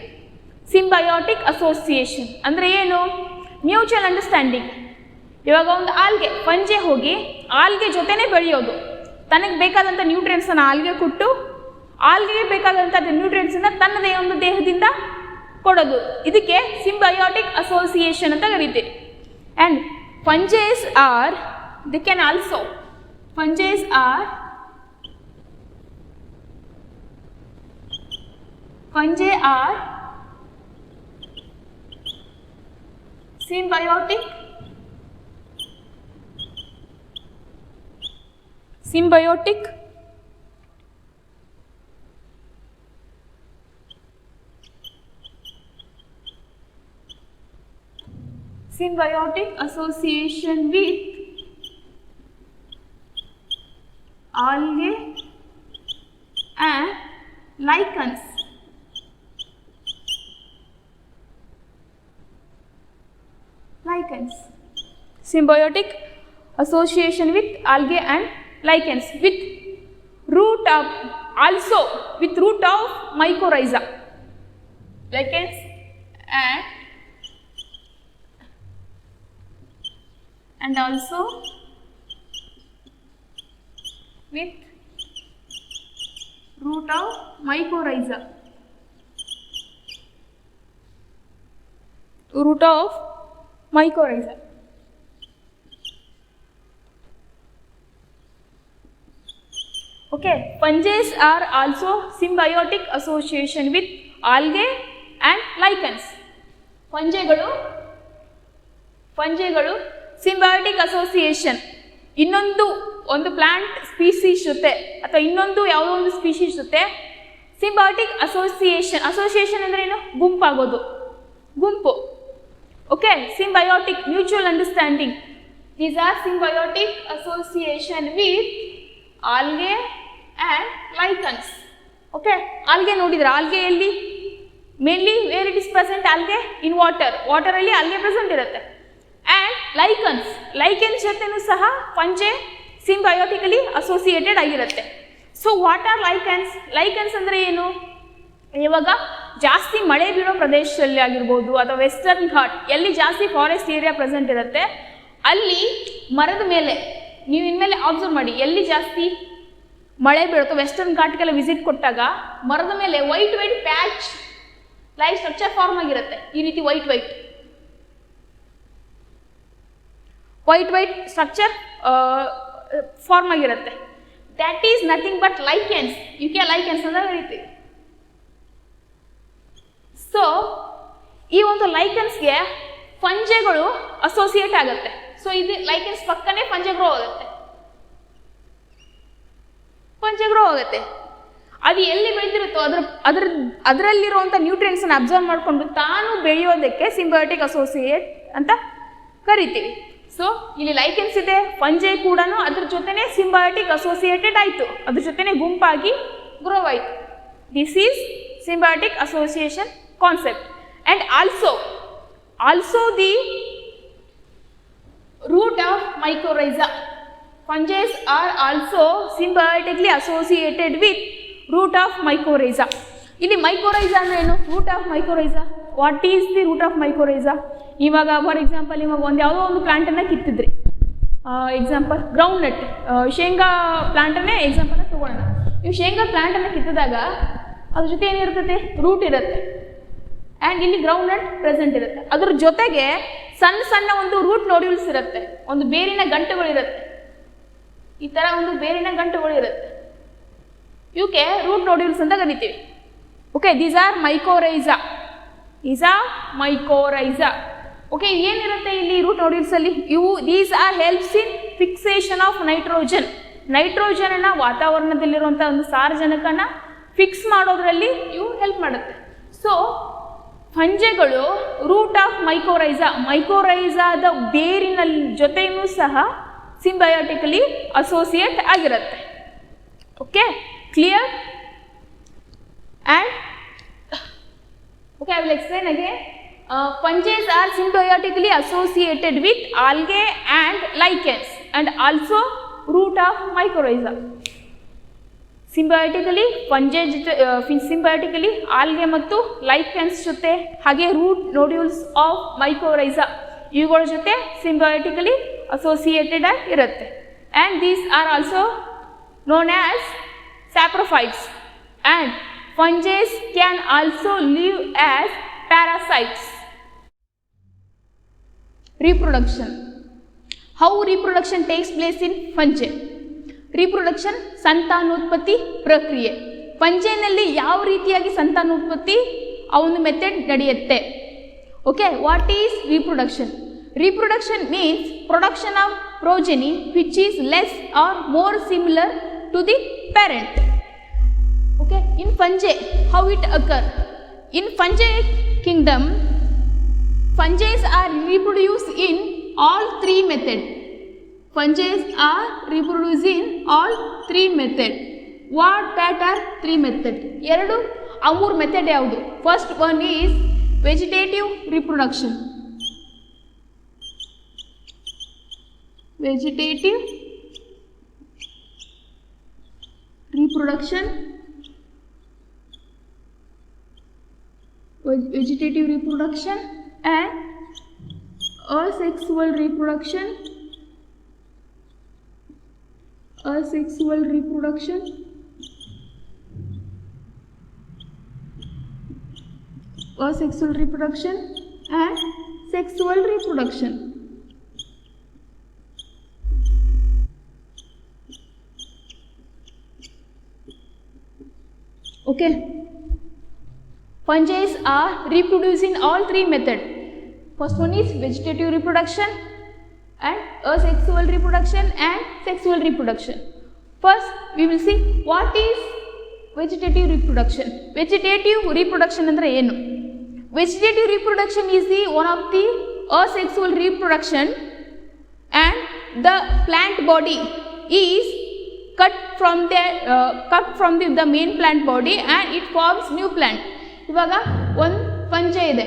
ಸಿಂಬಯೋಟಿಕ್ ಅಸೋಸಿಯೇಷನ್ ಅಂದರೆ ಏನು? Mutual understanding. ಇವಾಗ ಒಂದು ಫಂಜಿ ಹೋಗಿ ಆಲ್ಗೆ ಜೊತೆನೇ ಬೆಳೆಯೋದು, ತನಗೆ ಬೇಕಾದಂಥ ನ್ಯೂಟ್ರಿಯೆಂಟ್ಸನ್ನು ಆಲ್ಗೆ ಕೊಟ್ಟು ಆಲ್ಗೆಗೆ ಬೇಕಾದಂಥ ನ್ಯೂಟ್ರಿಯೆಂಟ್ಸನ್ನು ತನ್ನದೇ ಒಂದು ದೇಹದಿಂದ ಕೊಡೋದು. ಇದಕ್ಕೆ ಸಿಂಬಯೋಟಿಕ್ ಅಸೋಸಿಯೇಷನ್ ಅಂತ ಕರಿತೀವಿ. And fungis are symbiotic association with algae and lichens. Symbiotic association with algae and lichens with root of mycorrhiza. Lichens and and also with root of mycorrhiza. Root of mycorrhiza. Okay, fungi are also symbiotic association with algae and lichens. ಫಂಜಿಗಳು symbiotic association ಒಂದು plant species ಜೊತೆ ಅಥವಾ ಇನ್ನೊಂದು ಯಾವುದೋ ಒಂದು species ಜೊತೆ symbiotic association ಅಂದರೆ ಏನು? ಗುಂಪು. Okay, symbiotic mutual understanding. These are symbiotic association with algae and lichens. Okay, algae ನೋಡಿದ್ರೆ ಆಲ್ಗೆಯಲ್ಲಿ mainly where it is present? Algae in ವಾಟರಲ್ಲಿ ಆಲ್ಗೆ ಪ್ರೆಸೆಂಟ್ ಇರುತ್ತೆ. ಆ್ಯಂಡ್ ಲೈಕೆನ್ಸ್ ಜೊತೆನೂ ಸಹ ಫಂಜೆ ಸಿಂಬಯೋಟಿಕಲಿ ಅಸೋಸಿಯೇಟೆಡ್ ಆಗಿರುತ್ತೆ. ಸೊ ವಾಟ್ ಆರ್ ಲೈಕನ್ಸ್ ಅಂದರೆ ಏನು? ಇವಾಗ ಜಾಸ್ತಿ ಮಳೆ ಬೀಳೋ ಪ್ರದೇಶದಲ್ಲಿ ಆಗಿರ್ಬೋದು ಅಥವಾ ವೆಸ್ಟರ್ನ್ ಘಾಟ್ ಎಲ್ಲಿ ಜಾಸ್ತಿ ಫಾರೆಸ್ಟ್ ಏರಿಯಾ ಪ್ರೆಸೆಂಟ್ ಇರುತ್ತೆ ಅಲ್ಲಿ ಮರದ ಮೇಲೆ ನೀವು ಇನ್ಮೇಲೆ ಅಬ್ಸರ್ವ್ ಮಾಡಿ, ಎಲ್ಲಿ ಜಾಸ್ತಿ ಮಳೆ ಬೀಳುತ್ತೋ ವೆಸ್ಟರ್ನ್ ಘಾಟ್ಗೆಲ್ಲ ವಿಸಿಟ್ ಕೊಟ್ಟಾಗ ಮರದ ಮೇಲೆ white patch life structure form ಆಗಿರುತ್ತೆ. ಈ ರೀತಿ ವೈಟ್ ಸ್ಟ್ರಕ್ಚರ್ ಫಾರ್ಮ್ ಆಗಿರುತ್ತೆ. That is nothing but lichens. Lichens ಅಂತ ಕರೀತೀವಿ. ಸೊ ಈ ಒಂದು ಲೈಕೆನ್ಸ್ಗೆ ಫಂಜೆಗಳು ಅಸೋಸಿಯೇಟ್ ಆಗುತ್ತೆ. ಸೊ ಇದು ಲೈಕೆನ್ಸ್ ಪಕ್ಕನೇ ಫಂಜೆ ಗ್ರೋ ಆಗುತ್ತೆ. ಅದು ಎಲ್ಲಿ ಬೆಳೆದಿರುತ್ತೋ ಅದರಲ್ಲಿರುವಂಥ ನ್ಯೂಟ್ರಿಯೆಂಟ್ಸನ್ನು ಅಬ್ಸರ್ವ್ ಮಾಡಿಕೊಂಡು ತಾನು ಬೆಳೆಯೋದಕ್ಕೆ ಸಿಂಬಯೋಟಿಕ್ ಅಸೋಸಿಯೇಟ್ ಅಂತ ಕರಿತೀವಿ. ಸೊ ಇಲ್ಲಿ ಲೈಕೆನ್ಸ್ ಇದೆ, ಫಂಜೆ ಕೂಡ ಅದ್ರ ಜೊತೆನೇ ಸಿಂಬಯೋಟಿಕ್ ಅಸೋಸಿಯೇಟೆಡ್ ಆಯಿತು, ಅದ್ರ ಜೊತೆನೇ ಗುಂಪಾಗಿ ಗ್ರೋ ಆಯಿತು. This is symbiotic association concept. And also the root of mycorrhiza. Fungi are also symbiotically associated with root of mycorrhiza. ಇಲ್ಲಿ mycorrhiza ಅಂದ್ರೆ ಏನು? Root of mycorrhiza. What is the root of mycorrhiza? ಇವಾಗ for example ಇವಾಗ ಯಾವುದೋ ಒಂದು ಪ್ಲಾಂಟನ್ನು ಕಿತ್ತಿದ್ರಿ, example groundnut, ಶೇಂಗಾ ಪ್ಲಾಂಟನ್ನೇ ಎಕ್ಸಾಂಪಲ್ ತಗೊಳ್ಳೋಣ. ನೀವು ಶೇಂಗಾ ಪ್ಲಾಂಟನ್ನು ಕಿತ್ತಿದಾಗ ಅದ್ರ ಜೊತೆ ಏನಿರ್ತದೆ? ರೂಟ್ ಇರುತ್ತೆ. ಆ್ಯಂಡ್ ಇಲ್ಲಿ ಗ್ರೌಂಡ್ ನಟ್ ಪ್ರೆಸೆಂಟ್ ಇರುತ್ತೆ. ಅದ್ರ ಜೊತೆಗೆ ಸಣ್ಣ ಒಂದು ರೂಟ್ ನೋಡ್ಯೂಲ್ಸ್ ಇರುತ್ತೆ, ಒಂದು ಬೇರಿನ ಗಂಟುಗಳಿರುತ್ತೆ. ಈ ಥರ ಒಂದು ಬೇರಿನ ಗಂಟುಗಳಿರುತ್ತೆ, ಇವಕ್ಕೆ ರೂಟ್ ನೋಡ್ಯೂಲ್ಸ್ ಅಂತ ಕರಿತೀವಿ. Okay, these are mycorrhiza. Okay, ಏನಿರುತ್ತೆ ಇಲ್ಲಿ ರೂಟ್ ನೋಡ್ಯೂಲ್ಸಲ್ಲಿ? These are helps in fixation of ನೈಟ್ರೋಜನ್ನ ವಾತಾವರಣದಲ್ಲಿರುವಂಥ ಒಂದು ಸಾರಜನಕನ ಫಿಕ್ಸ್ ಮಾಡೋದ್ರಲ್ಲಿ ಇವು ಹೆಲ್ಪ್ ಮಾಡುತ್ತೆ. ಸೊ ಫಂಜೆಗಳು ರೂಟ್ ಆಫ್ mycorrhizaದ ಬೇರಿನ ಜೊತೆಯೂ ಸಹ ಸಿಂಬಯೋಟಿಕಲಿ ಅಸೋಸಿಯೇಟ್ ಆಗಿರುತ್ತೆ. Okay, clear? And I will explain again. Fungi are symbiotically associated with algae and lichens and also root of mycorrhiza. Symbiotically algae ಮತ್ತು ಲೈಕೆನ್ಸ್ ಜೊತೆ ಹಾಗೆ ರೂಟ್ ನೋಡ್ಯೂಲ್ಸ್ ಆಫ್ mycorrhiza ಇವುಗಳ ಜೊತೆ ಸಿಂಬಯೋಟಿಕಲಿ ಅಸೋಸಿಯೇಟೆಡ್ ಆಗಿರುತ್ತೆ. And these are also known as saprophytes. And fungi can also live as parasites. Reproduction. How reproduction takes place in fungi? Reproduction ಸಂತಾನೋತ್ಪತ್ತಿ ಪ್ರಕ್ರಿಯೆ. ಫಂಜಿನಲ್ಲಿ ಯಾವ ರೀತಿಯಾಗಿ ಸಂತಾನೋತ್ಪತ್ತಿ ಆ ಒಂದು ಮೆಥಡ್ ನಡೆಯುತ್ತೆ. Okay, what is reproduction? Reproduction means production of progeny which is less or more similar to the parent. Okay, in fungi, how it occur? In fungi kingdom, fungi are reproduced in all three methods. Fungi are reproduced in all three methods. What are three methods? ಎರಡು ಆ ಮೂರು method ಯಾವುದು? First one is vegetative reproduction. Vegetative reproduction and asexual reproduction asexual reproduction, asexual reproduction and sexual reproduction. Okay, fungi are reproducing all three methods. First one is vegetative reproduction and asexual reproduction and sexual reproduction. First we will see what is vegetative reproduction. Vegetative reproduction andre enu? Vegetative reproduction is the one of the asexual reproduction, and the plant body is cut from the main plant body and it forms new plant. ಇವಾಗ ಒಂದು ಫಂಜೆ ಇದೆ,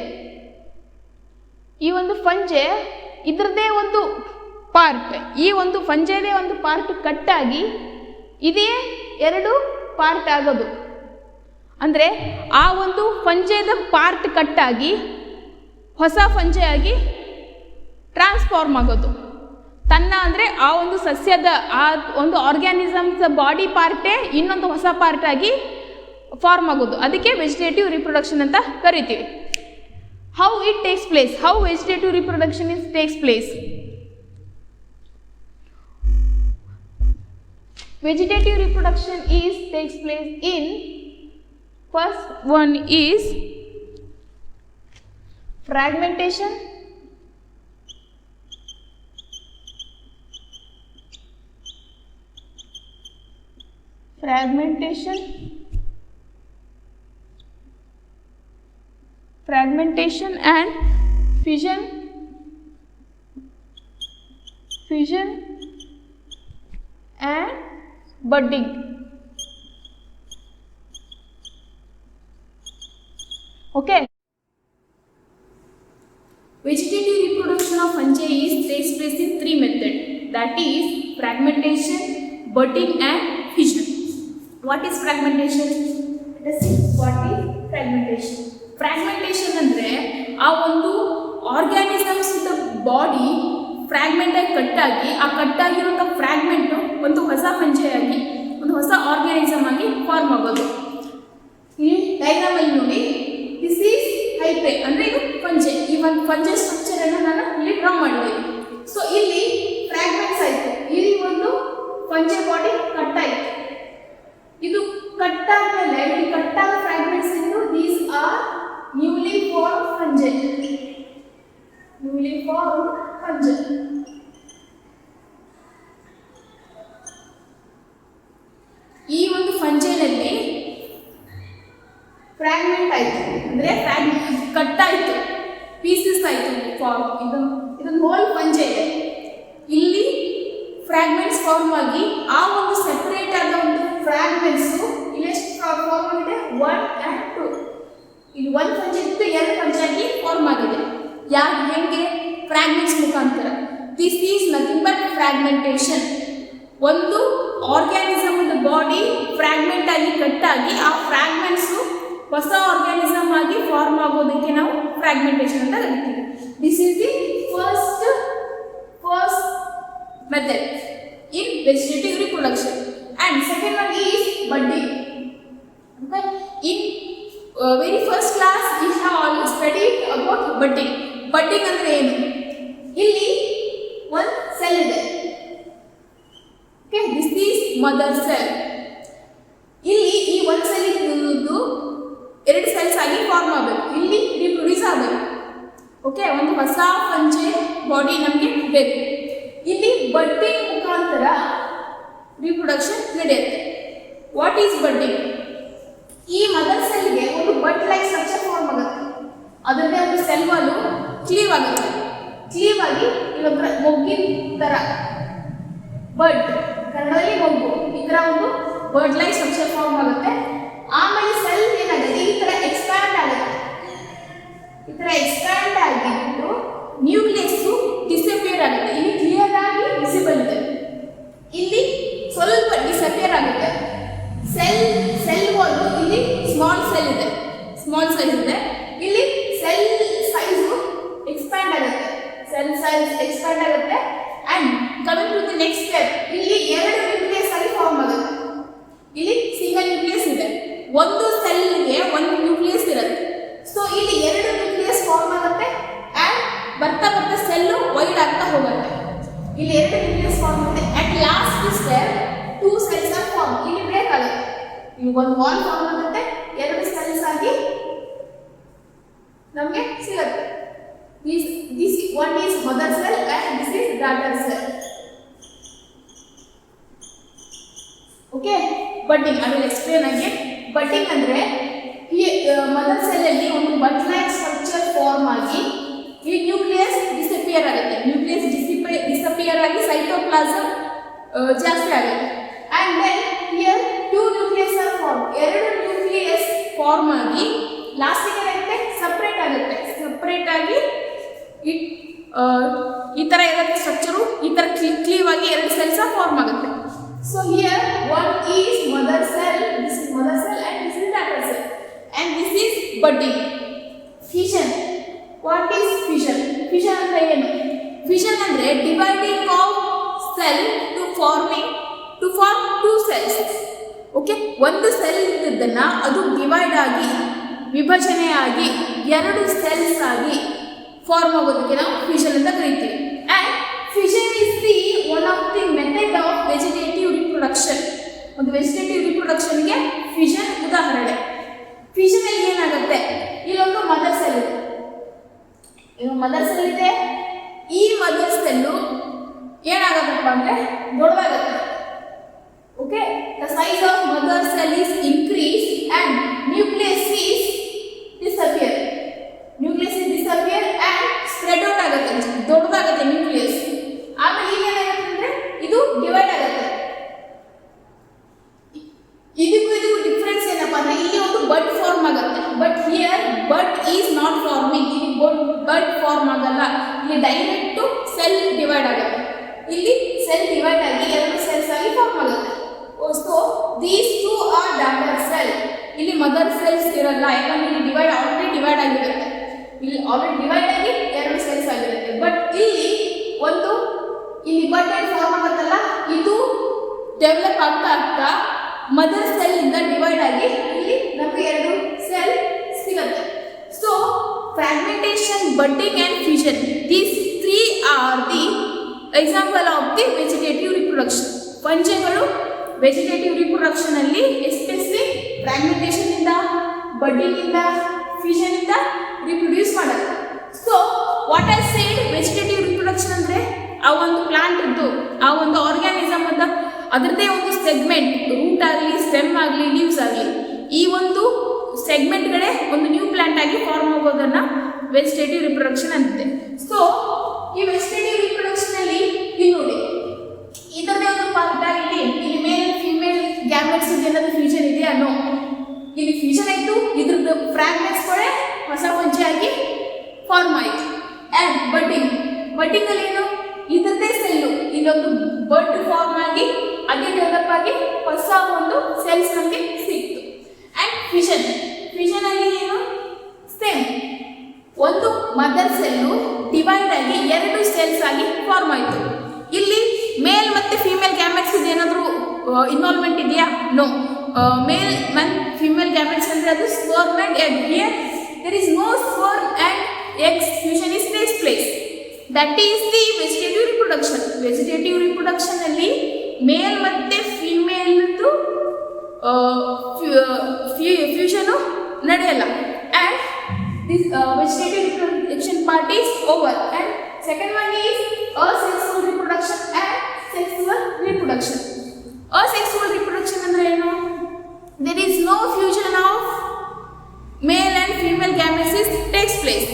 ಈ ಒಂದು ಫಂಜೆ ಇದರದೇ ಒಂದು part, ಈ ಒಂದು ಫಂಜೆದೇ ಒಂದು part ಕಟ್ಟಾಗಿ ಇದೇ ಎರಡು ಪಾರ್ಟ್ ಆಗೋದು. ಅಂದರೆ ಆ ಒಂದು ಫಂಜೆದ ಪಾರ್ಟ್ ಕಟ್ಟಾಗಿ ಹೊಸ ಫಂಜೆ ಆಗಿ ಟ್ರಾನ್ಸ್ಫಾರ್ಮ್ ಆಗೋದು. ತನ್ನ ಅಂದರೆ ಆ ಒಂದು ಸಸ್ಯದ ಆ ಒಂದು ಆರ್ಗ್ಯಾನಿಸಮ್ಸ್ ಬಾಡಿ ಪಾರ್ಟೇ ಇನ್ನೊಂದು ಹೊಸ ಪಾರ್ಟ್ ಆಗಿ ಫಾರ್ಮ್ ಆಗೋದು. ಅದಕ್ಕೆ ವೆಜಿಟೇಟಿವ್ ರಿಪ್ರೊಡಕ್ಷನ್ ಅಂತ ಕರಿತೀವಿ. How it takes place, how vegetative reproduction is takes place. Vegetative reproduction takes place in, first one is fragmentation, and fission and budding. Okay. Vegetative reproduction of fungi takes place in three methods, that is fragmentation, budding and fission. What is fragmentation? Let us see what is fragmentation. Fragmentation ಅಂದ್ರೆ ಆ ಒಂದು organisms body fragment ಆಗಿ ಕಟ್ಟಾಗಿ ಆ ಕಟ್ಟಾಗಿರುವಂಥ fragment ಒಂದು ಹೊಸ ಫಂಜೆಯಾಗಿ ಒಂದು ಹೊಸ ಆರ್ಗ್ಯಾನಿಸಮ್ ಆಗಿ ಫಾರ್ಮ್ ಆಗೋದು. ಇಲ್ಲಿ ಡೈಗ್ರಾಮ್ ಅಲ್ಲಿ ನೋಡಿ, ದಿಸ್ ಈಸ್ ಹೈಪೆ ಅಂದ್ರೆ ಇದು ಫಂಜೆ. ಈ ಒಂದು ಫಂಜೆ ಸ್ಟ್ರಕ್ಚರ್ ಅನ್ನು ನಾನು ಇಲ್ಲಿ ಡ್ರಾ ಮಾಡಿದ್ದೀನಿ. ಸೊ ಇಲ್ಲಿ ಫ್ರಾಗ್ಮೆಂಟ್ಸ್ ಆಯಿತು, ಇಲ್ಲಿ ಒಂದು ಫಂಜೆ ಬಾಡಿ ಕಟ್ ಆಯಿತು. ಇದು ಕಟ್ಟಾದ್ಮೇಲೆ ಇಲ್ಲಿ ಕಟ್ಟಾದ ಫ್ರಾಗ್ಮೆಂಟ್ಸ್ ಇದ್ದು ದೀಸ್ ಆರ್ ನ್ಯೂಲಿ ಫಾರ್ಮ್ಡ್ ಫಂಜೆ. ಈ ಒಂದು ಫಂಜೆನಲ್ಲಿ ಫ್ರಾಗ್ಮೆಂಟ್ ಆಯಿತು, ಅಂದರೆ ಕಟ್ ಆಯಿತು, ಪೀಸಸ್ ಆಯಿತು ಫಾರ್ಮ್. ಇದೊಂದು ಹೋಲ್ ಫಂಜೆ ಇದೆ, ಇಲ್ಲಿ ಫ್ರಾಗ್ಮೆಂಟ್ಸ್ ಫಾರ್ಮ್ ಆಗಿ ಆ ಒಂದು ಸೆಪರೇಟ್ ಆದ ಒಂದು ಫ್ರಾಗ್ಮೆಂಟ್ಸು ಇಲ್ಲಿ ಎಷ್ಟು ಫಾರ್ಮ್ ಆಗಿದೆ, 1 and 2. ಇಲ್ಲಿ ಒಂದು ಫಂಜೆ ಇತ್ತು, 2 ಫಂಜೆ ಆಗಿ ಫಾರ್ಮ್ ಆಗಿದೆ. ಯಾಕೆ, ಹೆಂಗೆ? ಫ್ರಾಗ್ಮೆಂಟ್ಸ್ ಮುಖಾಂತರ. This is nothing but fragmentation. ಒಂದು ಆರ್ಗ್ಯಾನಿಸಮ್ ಬಾಡಿ ಫ್ರಾಗ್ಮೆಂಟ್ ಆಗಿ ಕಟ್ಟಾಗಿ ಆ ಫ್ರಾಗ್ಮೆಂಟ್ಸು ಹೊಸ ಆರ್ಗ್ಯಾನಿಸಮ್ ಆಗಿ ಫಾರ್ಮ್ ಆಗೋದಕ್ಕೆ ನಾವು ಫ್ರಾಗ್ಮೆಂಟೇಷನ್ ಅಂತ ಕರಿತೀವಿ. This is the first method in vegetative reproduction. And second one is budding. Okay, in very first class we have all studied about budding. Budding ಅಂದ್ರೆ ಏನು? ಇಲ್ಲಿ ಒಂದು ಸೆಲ್ ಇದೆ. Okay, this is mother cell. ಇಲ್ಲಿ ಈ ಒಂದು cell ಇದ್ದು 2 cells ಆಗಿ ಫಾರ್ಮ್ ಆಗಬೇಕು, ಇಲ್ಲಿ ರಿಪ್ರೊಡ್ಯೂಸ್ ಆಗಬೇಕು. ಓಕೆ, ಒಂದು ಹೊಸ ಫಂಜೆ ಬಾಡಿ ನಮಗೆ ಬೇಕು. ಇಲ್ಲಿ ಬಡ್ಡಿಂಗ್ ಮುಖಾಂತರ ರಿಪ್ರೊಡಕ್ಷನ್ ನಡೆಯುತ್ತೆ. What is budding? ಈ ಮದರ್ ಸೆಲ್ಗೆ ಒಂದು ಬಡ್ ಲೈಕ್ ಸ್ಟ್ರಕ್ಚರ್ ಫಾರ್ಮ್ ಆಗುತ್ತೆ. ಅದನ್ನೇ ಒಂದು ಸೆಲ್ ವಾಲು ಕ್ಲೀವ್ ಆಗುತ್ತೆ. ಕ್ಲೀವ್ ಆಗಿ ಇವಾಗ ಮೊಗ್ಗಿನ ಥರ ಬಡ್, ಕನ್ನಡದಲ್ಲಿ ಮೊಗ್ಗು, ಈ ಥರ ಒಂದು ಬರ್ಡ್ ಲೈಕ್ ಸ್ಟ್ರಕ್ಚರ್ ಫಾರ್ಮ್ ಆಗುತ್ತೆ. ಆಮೇಲೆ ಸೆಲ್ ಏನಾಗುತ್ತೆ, ಈ ಥರ ಎಕ್ಸ್ಪ್ಯಾಂಡ್ ಆಗುತ್ತೆ. ಈ ಥರ ಎಕ್ಸ್ಪ್ಯಾಂಡ್ ಆಗಿಬಿಟ್ಟು ನ್ಯೂಕ್ಲಿಯಸ್ಸು ಡಿಸಪಿಯರ್ ಆಗುತ್ತೆ. ಇಲ್ಲಿ ಕ್ಲಿಯರ್ ಆಗಿ ವಿಸಿಬಲ್ ಇದೆ, ಇಲ್ಲಿ ಸ್ವಲ್ಪ ಡಿಸಪಿಯರ್ ಆಗುತ್ತೆ. ಸೆಲ್ ವಾಲು ಇಲ್ಲಿ ಸ್ಮಾಲ್ ಸೈಜ್ ಇದೆ, ಇಲ್ಲಿ ಸೆಲ್ ಸೈಜು ಎಕ್ಸ್ಪ್ಯಾಂಡ್ ಆಗುತ್ತೆ. ಸೆಲ್ ಸೈಜ್ ಎಕ್ಸ್ಪ್ಯಾಂಡ್ ಆಗುತ್ತೆ. And coming to the next step, ಇಲ್ಲಿ 2 ನ್ಯೂಕ್ಲಿಯಸ್ ಇಲ್ಲಿ ಒಂದು ವಾಲ್ ಫಾರ್ಮ್ ಆಗುತ್ತೆ, ಎರಡು ಸೆಲ್ಸ್ ಆಗಿ ನಮಗೆ ಸಿಗುತ್ತೆ. This one is mother cell and this is daughter cell. Okay, budding. I will explain again. Budding ಅಂದ್ರೆ ಮದರ್ ಸೆಲ್ ಅಲ್ಲಿ ಒಂದು ಬಡ್ ಲೈಕ್ ಸ್ಟ್ರಕ್ಚರ್ ಫಾರ್ಮ್ ಆಗಿ ಈ ನ್ಯೂಕ್ಲಿಯಸ್ ಡಿಸಪಿಯರ್ ಆಗುತ್ತೆ. ನ್ಯೂಕ್ಲಿಯಸ್ ಡಿಸಪಿಯರ್ ಆಗಿ ಸೈಟೋಪ್ಲಾಸಮ್ ಜಾಸ್ತಿ ಆಗುತ್ತೆ. And then here two nucleus are formed. ಎರಡು ನ್ಯೂಕ್ಲಿಯಸ್ ಫಾರ್ಮ್ ಆಗಿ ಲಾಸ್ಟಿಗೆ ಏನಾಗುತ್ತೆ ಸಪರೇಟ್ ಆಗುತ್ತೆ. ಸಪರೇಟ್ ಆಗಿ ಈ ತರ ಇರುತ್ತೆ ಸ್ಟ್ರಕ್ಚರು. ಈ ತರ ಕ್ಲೀವ್ ಆಗಿ ಎರಡು ಸೆಲ್ಸ್ ಫಾರ್ಮ್ ಆಗುತ್ತೆ. So here one is mother cell, this is mother cell and this is daughter cell, and this is budding. Fission. What is fission? Fission ಅಂದ್ರೆ ಏನು? Fission ಅಂದ್ರೆ dividing of cell to form two cells. Okay, ಒಂದು cell ಇದ್ದದನ್ನ ಅದು divide ಆಗಿ ವಿಭಜನೆ ಆಗಿ ಎರಡು cells ಆಗಿ ಫಾರ್ಮ್ ಆಗೋದಕ್ಕೆ ನಾವು fission ಅಂತ ಕರೀತೀವಿ. And fission is the one of the method of vegetative reproduction. ಒಂದು ವೆಜಿಟೇಟಿವ್ ರಿಪ್ರೊಡಕ್ಷನ್ ಗೆ fission ಉದಾಹರಣೆ. fission ಅಲ್ಲಿ ಏನಾಗುತ್ತೆ, ಇಲ್ಲೊಂದು ಮದರ್ ಸೆಲ್ ಇದೆ. ಮದರ್ ಸೆಲ್ ಇದೆ. ಈ ಮದರ್ ಸೆಲ್ ಏನಾಗುತ್ತಪ್ಪ ಅಂದ್ರೆ ದೊಡ್ಡದಾಗುತ್ತೆ. Okay, the size of mother cell is increased and nucleus is disappear. Nucleus is disappear and spread out ಆಗುತ್ತೆ, ದೊಡ್ಡದಾಗುತ್ತೆ ನ್ಯೂಕ್ಲಿಯಸ್. ಆಮೇಲೆ ಈಗ ಏನಾಗುತ್ತೆ ಅಂದ್ರೆ ಇದು ಡಿವೈಡ್ ಆಗುತ್ತೆ. ಇದಕ್ಕೂ ಡಿಫರೆನ್ಸ್ ಏನಪ್ಪಾ ಅಂದ್ರೆ ಇಲ್ಲಿ ಒಂದು ಬಡ್ ಫಾರ್ಮ್ ಆಗುತ್ತೆ. But here bud is not forming. ಇಲ್ಲಿ ಬಡ್ ಫಾರ್ಮ್ ಆಗಲ್ಲ, ಇಲ್ಲಿ ಡೈರೆಕ್ಟ್ ಸೆಲ್ ಡಿವೈಡ್ ಆಗುತ್ತೆ. ಇಲ್ಲಿ ಸೆಲ್ ಡಿವೈಡ್ ಆಗಿ ಎರಡು ಸೆಲ್ಸ್ ಆಗಿ ಫಾರ್ಮ್ ಆಗುತ್ತೆ. So these two are daughter cell. ಇಲ್ಲಿ ಮದರ್ ಸೆಲ್ಸ್ ಇರಲ್ಲ, ಯಾಕಂದ್ರೆ ಇಲ್ಲಿ ಆಲ್ರೆಡಿ ಡಿವೈಡ್ ಆಗಿರುತ್ತೆ. ಇಲ್ಲಿ ಆಲ್ರೆಡಿ ಡಿವೈಡ್ ಆಗಿ ಎರಡು ಸೆಲ್ಸ್ ಆಗಿರುತ್ತೆ. ಬಟ್ ಇಲ್ಲಿ ಬಡ್ ಫಾರ್ಮ್ ಆಗುತ್ತಲ್ಲ, ಇದು ಡೆವಲಪ್ ಆಗ್ತಾ ಮದರ್ ಸೆಲ್ ಇಂದ ಡಿವೈಡ್ ಆಗಿ ಇಲ್ಲಿ ನಮಗೆ ಎರಡು ಸೆಲ್ ಸಿಗುತ್ತೆ. So fragmentation, budding and fusion, these three are the example of the vegetative reproduction. ಪಂಚಗಳು ವೆಜಿಟೇಟಿವ್ ರಿಪ್ರೊಡಕ್ಷನ್ ಅಲ್ಲಿ ಎಸ್ಪೆಷಲಿ ಫ್ರಾಗ್ಮೆಂಟೇಶನ್ ಇಂದ, ಬಡ್ಡಿಂಗ್ ಇಂದ, ಫ್ಯೂಷನ್ ಇಂದ ರಿಪ್ರೊಡ್ಯೂಸ್ ಮಾಡುತ್ತೆ. So what I said, vegetative reproduction ಅಂದ್ರೆ ಆ ಒಂದು ಪ್ಲಾಂಟ್ ಇದ್ದು, ಆ ಒಂದು ಆರ್ಗ್ಯಾನಿಸಮ್ ಅಂತ ಅದರದ್ದೇ ಒಂದು ಸೆಗ್ಮೆಂಟ್, ರೂಟ್ ಆಗಲಿ, ಸ್ಟೆಮ್ ಆಗಲಿ, ಲೀವ್ಸ್ ಆಗಲಿ, ಈ ಒಂದು ಸೆಗ್ಮೆಂಟ್ಗಳೇ ಒಂದು ನ್ಯೂ ಪ್ಲಾಂಟ್ ಆಗಿ ಫಾರ್ಮ್ ಆಗೋದನ್ನ ವೆಜಿಟೇಟಿವ್ ರಿಪ್ರೊಡಕ್ಷನ್ ಅಂತಿದೆ. ಸೊ ಈ ವೆಜಿಟೇಟಿವ್ ರಿಪ್ರೊಡಕ್ಷನ್ ಅಲ್ಲಿ ಇಲ್ಲಿ ನೋಡಿ, ಇದರದೇ ಒಂದು ಪಾರ್ಟ್ ಇಲ್ಲಿ ಮೇಲ್ ಫಿಮೇಲ್ ಗ್ಯಾಮೆಟ್ಸ್ ಏನಾದ್ರು ಫ್ಯೂಷನ್ ಇದೆಯಾ? ನೋ. ಇಲ್ಲಿ ಫ್ಯೂಷನ್ ಆಯ್ತು, ಇದ್ರದ್ದು ಫ್ರಾಗ್ಮೆಂಟ್ಸ್ ಕೂಡ ಹೊಸ ಪಂಚೆಯಾಗಿ ಫಾರ್ಮ್ ಆಯ್ತು. ಅಂಡ್ ಬಡ್ಡಿಂಗ್ ಅಲ್ಲಿ ಏನು, ಇದರದೇ ಸೆಲ್ಲು ಇಲ್ಲೊಂದು ಬಡ್ ಫಾರ್ಮ್ ಆಗಿ ಅದೇ ಡೆವಲಪ್ ಆಗಿ ಹೊಸ ಒಂದು ಸೆಲ್ಸ್ ನಮಗೆ ಸಿಕ್ತು. ಅಂಡ್ ಫ್ಯೂಷನ್ ಅಲ್ಲಿ ಏನು, ಸೇಮ್ ಒಂದು ಮದರ್ ಸೆಲ್ಲು ಡಿವೈಡ್ ಆಗಿ ಎರಡು ಸೆಲ್ಸ್ ಆಗಿ ಫಾರ್ಮ್ ಆಯಿತು. ಇಲ್ಲಿ ಮೇಲ್ ಮತ್ತೆ ಫಿಮೇಲ್ ಗ್ಯಾಮೆಟ್ಸ್ ಏನಾದರೂ ಇನ್ವಾಲ್ವ್ಮೆಂಟ್ ಇದೆಯಾ? ನೋ. ಮೇಲ್ ಮತ್ತು ಫಿಮೇಲ್ ಗ್ಯಾಮೆಟ್ಸ್ ಅಂದರೆ ಅದು sperm and egg. Here there is no sperm and eggs fusion is takes place. That is the vegetative reproduction. Vegetative reproduction ಅಲ್ಲಿ ಮೇಲ್ ಮತ್ತೆ ಫಿಮೇಲ್ದು ಫ್ಯೂಷನ್ ನಡೆಯಲ್ಲ. And this vegetative reproduction part is over. And second one is asexual reproduction and sexual reproduction. Asexual reproduction ಅಂದ್ರೆ ಏನು? There is no fusion of male and female gametes takes place.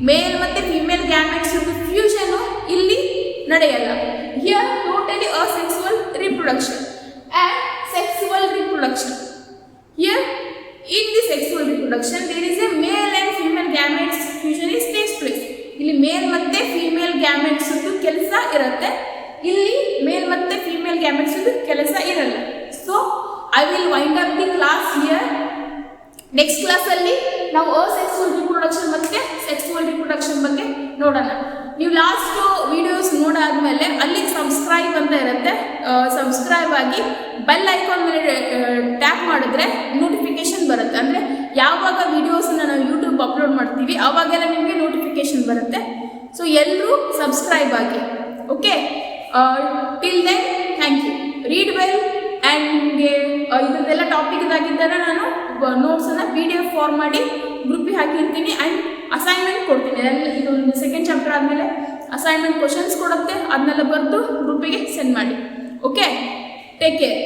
ಮೇಲ್ ಮತ್ತೆ female gametes fusion ಇಲ್ಲಿ ನಡೆಯಲ್ಲ. Here totally asexual reproduction and sexual reproduction. Here in the sexual reproduction there is a male and female gametes fusion is takes place. ಇಲ್ಲಿ male ಮತ್ತೆ female gametes ಕೆಲಸ ಇರುತ್ತೆ, ಇಲ್ಲಿ male ಮತ್ತೆ female gametes ಕೆಲಸ ಇರಲ್ಲ. So I will wind up the class here. Next ಕ್ಲಾಸಲ್ಲಿ ನಾವು ಅಸೆಕ್ಸುವಲ್ ರಿಪ್ರೊಡಕ್ಷನ್ ಮತ್ತೆ ಸೆಕ್ಸುವಲ್ ರಿಪ್ರೊಡಕ್ಷನ್ ಬಗ್ಗೆ ನೋಡೋಣ. ನೀವು ಲಾಸ್ಟ್ ವಿಡಿಯೋಸ್ ನೋಡಾದ್ಮೇಲೆ ಅಲ್ಲಿ ಸಬ್ಸ್ಕ್ರೈಬ್ ಅಂತ ಇರುತ್ತೆ, ಸಬ್ಸ್ಕ್ರೈಬ್ ಆಗಿ ಬೆಲ್ ಐಕಾನ್ ಮೇಲೆ ಟ್ಯಾಪ್ ಮಾಡಿದ್ರೆ ನೋಟಿಫಿಕೇಶನ್ ಬರುತ್ತೆ. ಅಂದರೆ ಯಾವಾಗ ವಿಡಿಯೋಸನ್ನು ನಾವು ಯೂಟ್ಯೂಬ್ ಅಪ್ಲೋಡ್ ಮಾಡ್ತೀವಿ ಆವಾಗೆಲ್ಲ ನಿಮಗೆ ನೋಟಿಫಿಕೇಶನ್ ಬರುತ್ತೆ. ಸೊ ಎಲ್ಲರೂ ಸಬ್ಸ್ಕ್ರೈಬ್ ಆಗಿ. Okay, till then thank you. Read well. And ನಿಮಗೆ ಇದನ್ನೆಲ್ಲ ಟಾಪಿಕ್ ಇದಾಗಿದ್ದರೆ ನಾನು ನೋಟ್ಸನ್ನು PDF ಫಾರ್ಮ್ ಮಾಡಿ ಗ್ರೂಪಿಗೆ ಹಾಕಿರ್ತೀನಿ ಆ್ಯಂಡ್ ಅಸೈನ್ಮೆಂಟ್ ಕೊಡ್ತೀನಿ. ಎಲ್ಲ ಇದು ಸೆಕೆಂಡ್ ಚಾಪ್ಟರ್ ಆದಮೇಲೆ ಅಸೈನ್ಮೆಂಟ್ ಕ್ವಶನ್ಸ್ ಕೊಡುತ್ತೆ, ಅದನ್ನೆಲ್ಲ ಬರೆದು ಗ್ರೂಪಿಗೆ ಸೆಂಡ್ ಮಾಡಿ. Okay, take care.